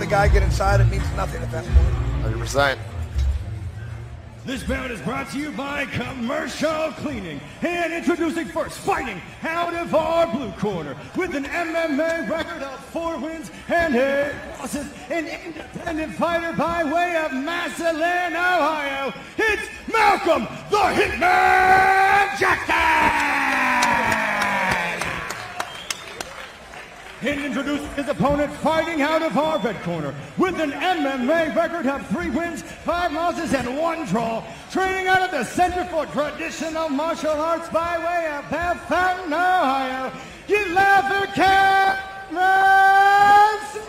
guy get inside, it means nothing at that point. 100%. This bout is brought to you by Commercial Cleaning. And introducing first, fighting out of our blue corner with an MMA record of 4 wins and 8 losses, an independent fighter by way of Massillon, Ohio. It's Malcolm the Hitman Jackson! And introducing his opponent, fighting out of our red corner with an MMA record of 3 wins, 5 losses, and 1 draw. Training out of the Center for Traditional Martial Arts by way of Fountain, Ohio. You love the Kameron Smith!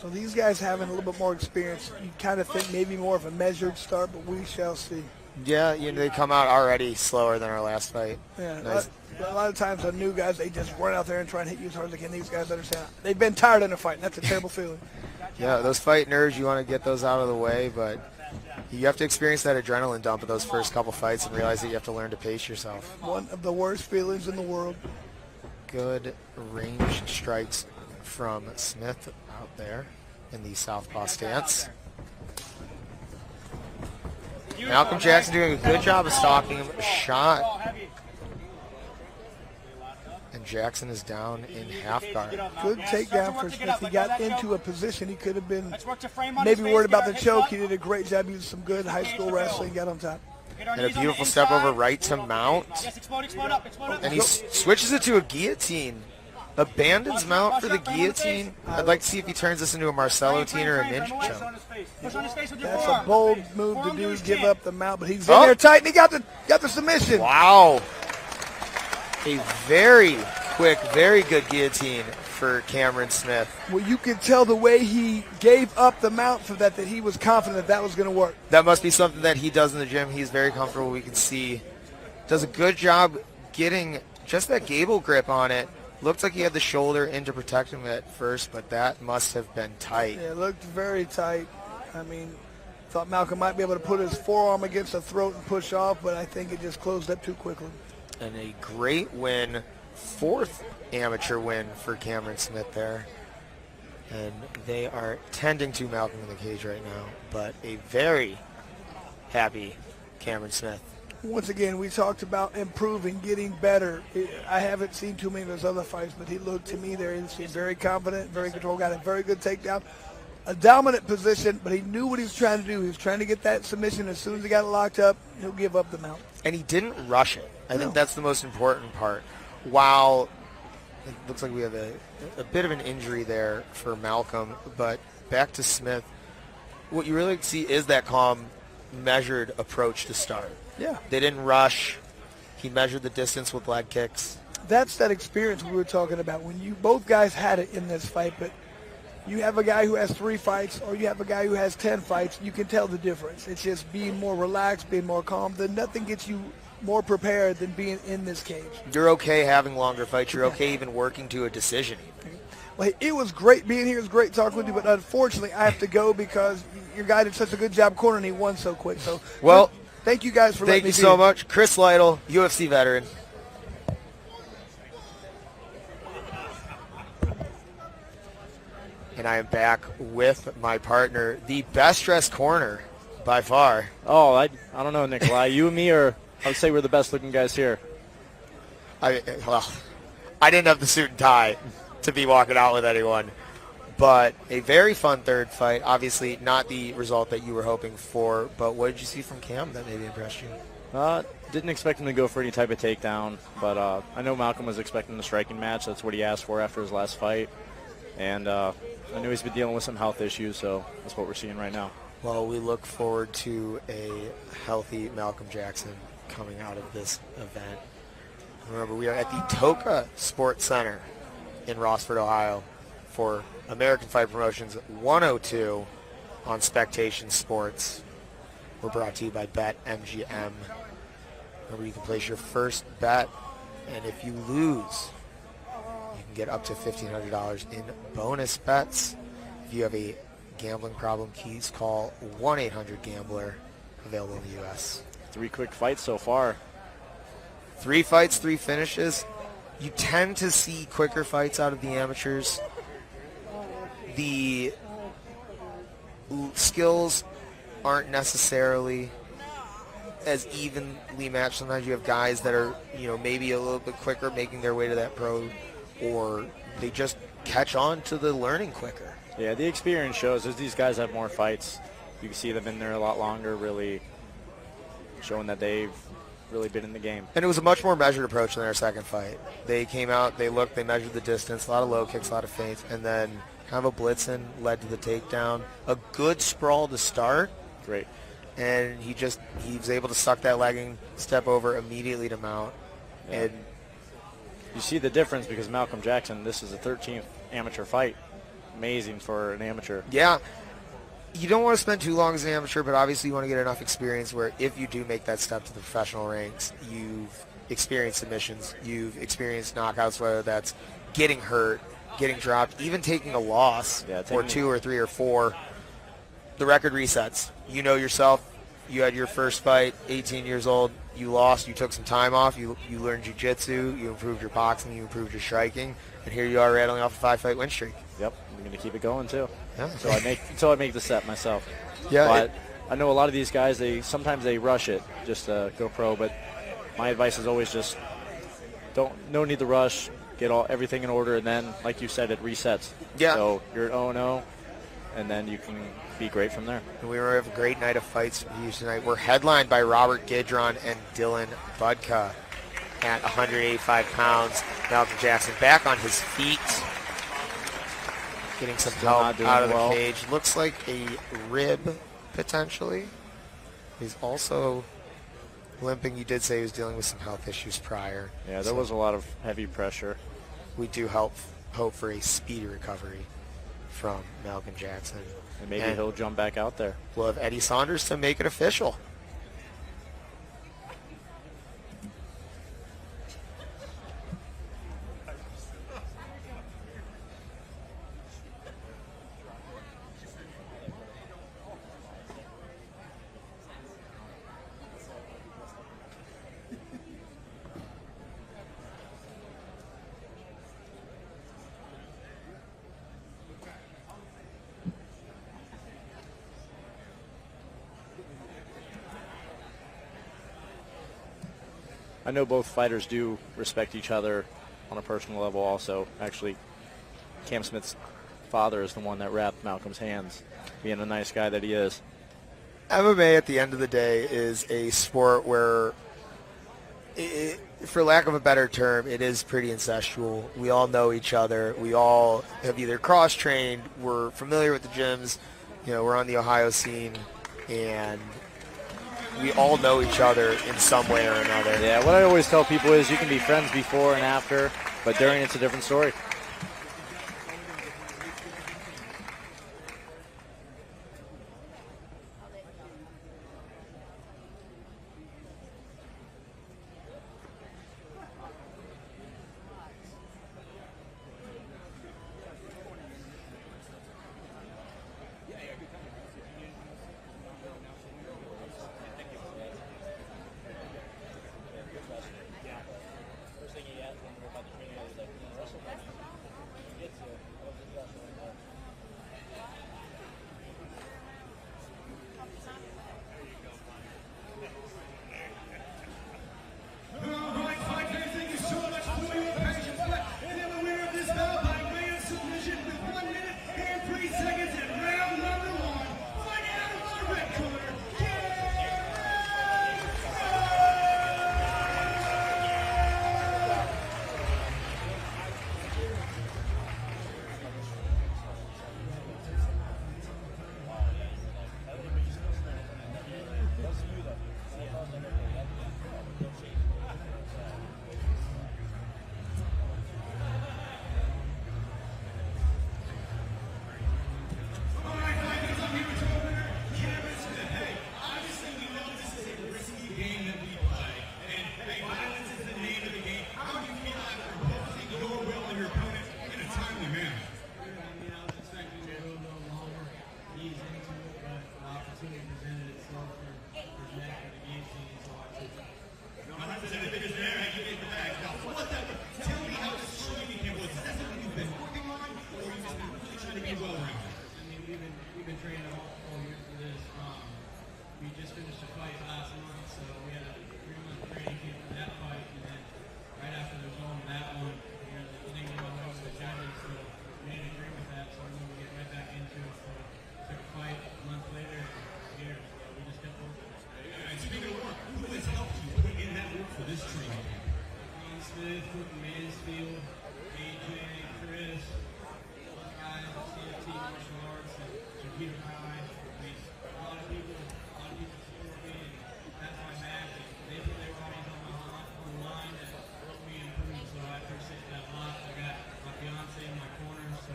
So these guys having a little bit more experience, you kind of think maybe more of a measured start, but we shall see. Yeah, they come out already slower than our last fight. Yeah, Nice. a lot of times on new guys, they just run out there and try and hit you as hard as they can. These guys understand. They've been tired in a fight, and that's a terrible feeling. Yeah, those fight nerves, you want to get those out of the way, but you have to experience that adrenaline dump of those first couple fights and realize that you have to learn to pace yourself. One of the worst feelings in the world. Good range strikes from Smith out there in the southpaw stance. Malcolm Jackson doing a good job of stalking him. Shot. And Jackson is down in half guard. Good takedown for Smith. He got into a position he could have been maybe worried about the choke. He did a great job using some good high school wrestling, got on top. And a beautiful step over right to mount. And he switches it to a guillotine. Abandons mount for the guillotine. I'd like to see if he turns this into a Marcellotine or a ninja choke. That's a bold move to do, give up the mount, but he's in there tight, and he got the submission. Wow. A very quick, very good guillotine for Kameron Smith. Well, you could tell the way he gave up the mount for that he was confident that was going to work. That must be something that he does in the gym. He's very comfortable. We can see. Does a good job getting just that gable grip on it. Looked like he had the shoulder in to protect him at first, but that must have been tight. Yeah, it looked very tight. I mean, thought Malcolm might be able to put his forearm against the throat and push off, but I think it just closed up too quickly. And a great win, 4th amateur win for Kameron Smith there. And they are tending to Malcolm in the cage right now, but a very happy Kameron Smith. Once again, we talked about improving, getting better. I haven't seen too many of those other fights, but he looked to me there. He seemed very confident, very controlled, got a very good takedown. A dominant position, but he knew what he was trying to do. He was trying to get that submission. As soon as he got it locked up, he'll give up the mount. And he didn't rush it. I think that's the most important part. While it looks like we have a bit of an injury there for Malcolm, but back to Smith, what you really see is that calm, measured approach to start. Yeah. They didn't rush. He measured the distance with leg kicks. That's that experience we were talking about. When you both guys had it in this fight, but you have a guy who has 3 fights or you have a guy who has 10 fights, you can tell the difference. It's just being more relaxed, being more calm. Then nothing gets you more prepared than being in this cage. You're okay having longer fights. You're okay even working to a decision. Well, it was great being here. It was great talking with you, but unfortunately I have to go because your guy did such a good job cornering. He won so quick. So, well, thank you guys for letting me Thank you so much. Chris Lytle, UFC veteran. And I am back with my partner, the best dressed corner by far. Oh, I don't know, Nikolai. You and me I would say we're the best looking guys here. I didn't have the suit and tie to be walking out with anyone. But a very fun third fight. Obviously not the result that you were hoping for, but what did you see from Cam that maybe impressed you? Didn't expect him to go for any type of takedown, but I know Malcolm was expecting a striking match. That's what he asked for after his last fight. And I know he's been dealing with some health issues, so that's what we're seeing right now. Well, we look forward to a healthy Malcolm Jackson coming out of this event. Remember, we are at the Toka Sports Center in Rossford, Ohio for American Fight Promotions 102 on Spectation Sports. We're brought to you by BetMGM. Remember, you can place your first bet, and if you lose, you can can get up to $1,500 in bonus bets. If you have a gambling problem, please call 1-800-GAMBLER, available in the U.S. 3 quick fights so far. 3 fights, 3 finishes. You tend to see quicker fights out of the amateurs. The skills aren't necessarily as evenly matched. Sometimes you have guys that are, maybe a little bit quicker making their way to that pro, or they just catch on to the learning quicker. Yeah, the experience shows as these guys have more fights. You can see them in there a lot longer, really showing that they've really been in the game. And it was a much more measured approach than their second fight. They came out, they looked, they measured the distance, a lot of low kicks, a lot of feints, and then kind of a blitzing led to the takedown. A good sprawl to start. Great. And he was able to suck that legging, step over immediately to mount. Yeah. And you see the difference because Malcolm Jackson, this is a 13th amateur fight. Amazing for an amateur. Yeah. You don't want to spend too long as an amateur, but obviously you want to get enough experience where if you do make that step to the professional ranks, you've experienced submissions, you've experienced knockouts, whether that's getting hurt, getting dropped, even taking a loss, or 2 or 3 or 4. The record resets. You know yourself. You had your first fight, 18 years old. You lost. You took some time off. You learned jiu-jitsu. You improved your boxing. You improved your striking. And here you are rattling off a 5-fight win streak. Yep, I'm going to keep it going too. Yeah. Until I make the set myself. Yeah. But I know a lot of these guys, sometimes they rush it just to go pro. But my advice is always just no need to rush. Get everything in order, and then, like you said, it resets. Yeah. So you're at 0-0, and then you can be great from there. And we have a great night of fights for you tonight. We're headlined by Robert Gidron and Dylan Budka at 185 pounds. Malcolm Jackson back on his feet, getting some help out of the cage. Looks like a rib, potentially. He's also limping. You did say he was dealing with some health issues prior. Yeah, there was a lot of heavy pressure. We do hope for a speedy recovery from Malcolm Jackson. And maybe he'll jump back out there. We'll have Eddie Saunders to make it official. I know both fighters do respect each other on a personal level also. Actually, Cam Smith's father is the one that wrapped Malcolm's hands, being a nice guy that he is. MMA at the end of the day is a sport where, for lack of a better term, it is pretty incestual. We all know each other. We all have either cross-trained, we're familiar with the gyms, we're on the Ohio scene, and we all know each other in some way or another. Yeah, what I always tell people is you can be friends before and after, but during it's a different story. be well-rounded. I mean, we've been training all year for this. We just finished a fight last month, so we had a 3-month training camp for that fight, and then right after the result of that one, the thing that I was the judges, so we didn't agree with that, so we're going to get right back into it. So took a fight a month later, and here, so we just kept working. All right, speaking of work, who has helped you put in that work for this training camp? Kameron Smith, Mansfield, AJ, Chris, one guy, CFT martial arts, and Shakira High. I mean, a lot of people support me, and that's my back. And they put their bodies on the line to help me improve, so I appreciate that a lot. I got my fiance in my corner, so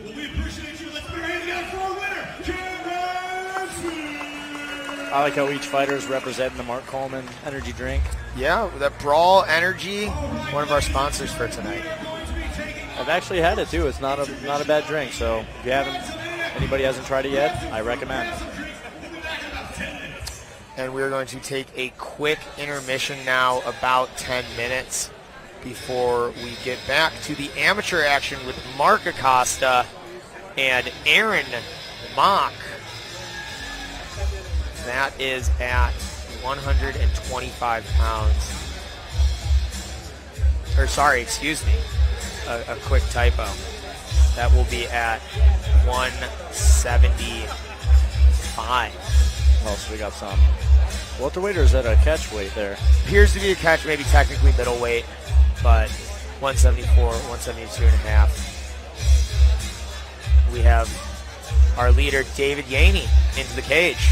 Well, we appreciate you. Let's put your hands together for our winner, Kameron Smith. I like how each fighter is representing the Mark Coleman energy drink. Yeah, the Brawl Energy, one of our sponsors for tonight. I've actually had it too. It's not a bad drink. So if you haven't, anybody hasn't tried it yet, I recommend. And we're going to take a quick intermission now, about 10 minutes, before we get back to the amateur action with Mark Acosta and Aaron Mock. That is at 125 pounds. Or sorry, excuse me, a quick typo. That will be at 175. Oh, so we got some welterweight, or is that a catch weight there? Appears to be a catch, maybe technically middleweight, but 174, 172 and a half. We have our leader, David Yaney, into the cage.